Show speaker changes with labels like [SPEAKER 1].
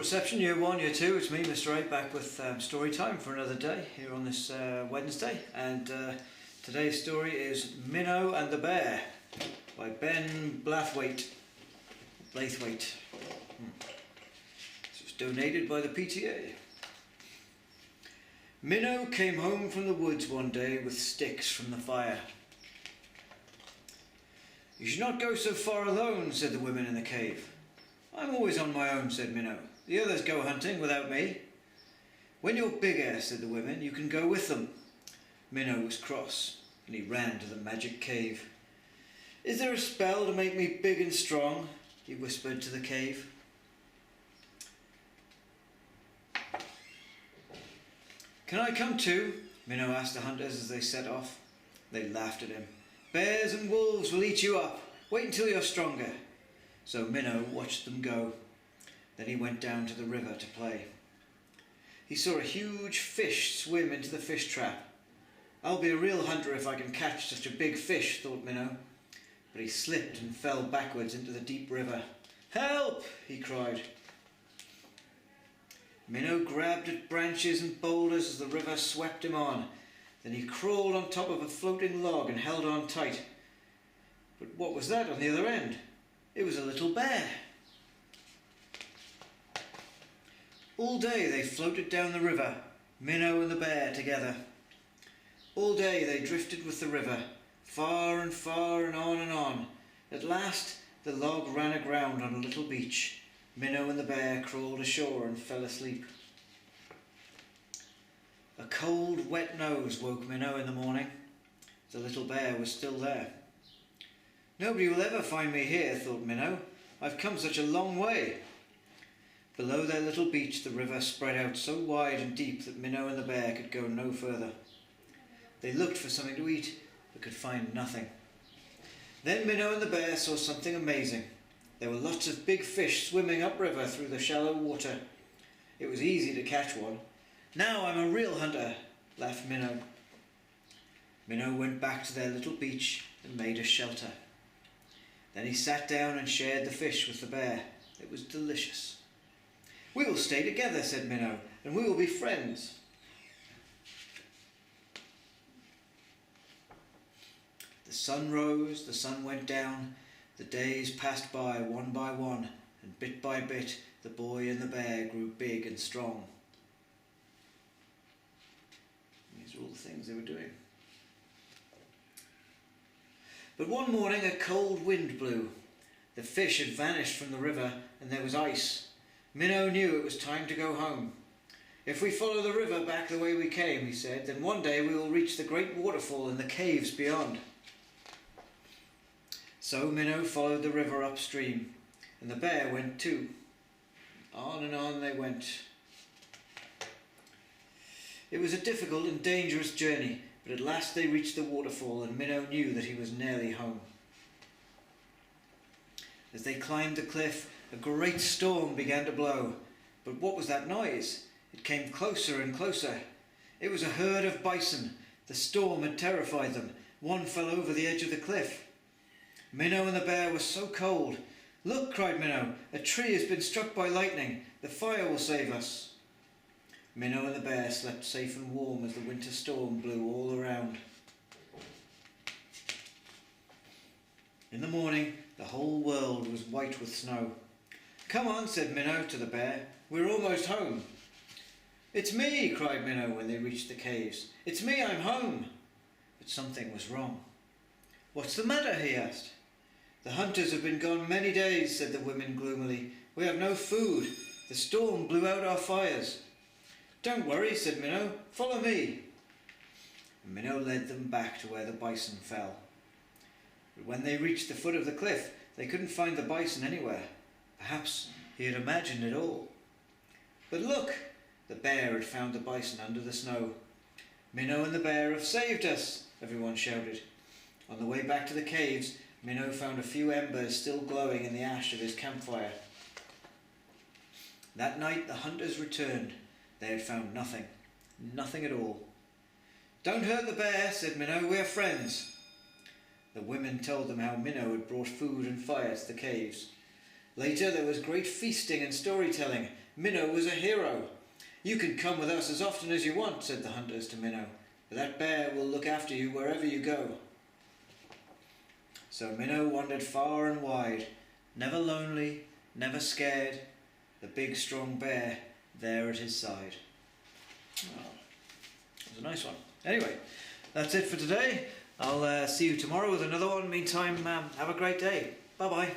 [SPEAKER 1] Reception, Year 1, Year 2, it's me, Mr. A, back with story time for another day here on this Wednesday. And today's story is Minnow and the Bear by Ben Blathwaite. This was donated by the PTA. Minnow came home from the woods one day with sticks from the fire. "You should not go so far alone," said the women in the cave. "I'm always on my own," said Minnow. "The others go hunting without me." "When you're bigger," said the women, "you can go with them." Minnow was cross, and he ran to the magic cave. "Is there a spell to make me big and strong?" he whispered to the cave. "Can I come too?" Minnow asked the hunters as they set off. They laughed at him. "Bears and wolves will eat you up. Wait until you're stronger." So Minnow watched them go. Then he went down to the river to play. He saw a huge fish swim into the fish trap. "I'll be a real hunter if I can catch such a big fish," thought Minnow. But he slipped and fell backwards into the deep river. "Help!" he cried. Minnow grabbed at branches and boulders as the river swept him on. Then he crawled on top of a floating log and held on tight. But what was that on the other end? It was a little bear. All day they floated down the river, Minnow and the bear together. All day they drifted with the river, far and far and on and on. At last the log ran aground on a little beach. Minnow and the bear crawled ashore and fell asleep. A cold, wet nose woke Minnow in the morning. The little bear was still there. "Nobody will ever find me here," thought Minnow. "I've come such a long way." Below their little beach the river spread out so wide and deep that Minnow and the bear could go no further. They looked for something to eat, but could find nothing. Then Minnow and the bear saw something amazing. There were lots of big fish swimming upriver through the shallow water. It was easy to catch one. "Now I'm a real hunter," laughed Minnow. Minnow went back to their little beach and made a shelter. Then he sat down and shared the fish with the bear. It was delicious. "We will stay together," said Minnow, "and we will be friends." The sun rose, the sun went down, the days passed by one, and bit by bit the boy and the bear grew big and strong. These are all the things they were doing. But one morning a cold wind blew. The fish had vanished from the river and there was ice. Minnow knew it was time to go home. "If we follow the river back the way we came," he said, "then one day we will reach the great waterfall in the caves beyond." So Minnow followed the river upstream, and the bear went too. On and on they went. It was a difficult and dangerous journey, but at last they reached the waterfall and Minnow knew that he was nearly home. As they climbed the cliff, a great storm began to blow. But what was that noise? It came closer and closer. It was a herd of bison. The storm had terrified them. One fell over the edge of the cliff. Minnow and the bear were so cold. "Look," cried Minnow, "a tree has been struck by lightning. The fire will save us." Minnow and the bear slept safe and warm as the winter storm blew all around. In the morning, the whole world was white with snow. "Come on," said Minnow to the bear. "We're almost home." "It's me," cried Minnow when they reached the caves. "It's me, I'm home." But something was wrong. "What's the matter?" he asked. "The hunters have been gone many days," said the women gloomily. "We have no food. The storm blew out our fires." "Don't worry," said Minnow. "Follow me." And Minnow led them back to where the bison fell. But when they reached the foot of the cliff, they couldn't find the bison anywhere. Perhaps he had imagined it all. But look! The bear had found the bison under the snow. "Minnow and the bear have saved us!" everyone shouted. On the way back to the caves, Minnow found a few embers still glowing in the ash of his campfire. That night the hunters returned. They had found nothing. Nothing at all. "Don't hurt the bear," said Minnow. "We are friends." The women told them how Minnow had brought food and fire to the caves. Later there was great feasting and storytelling, Minnow was a hero. You can come with us as often as you want, said the hunters to Minnow, but that bear will look after you wherever you go. So Minnow wandered far and wide, never lonely, never scared, the big strong bear there at his side. Well, that was a nice one. Anyway, that's it for today. I'll see you tomorrow with another one. Meantime, have a great day. Bye-bye.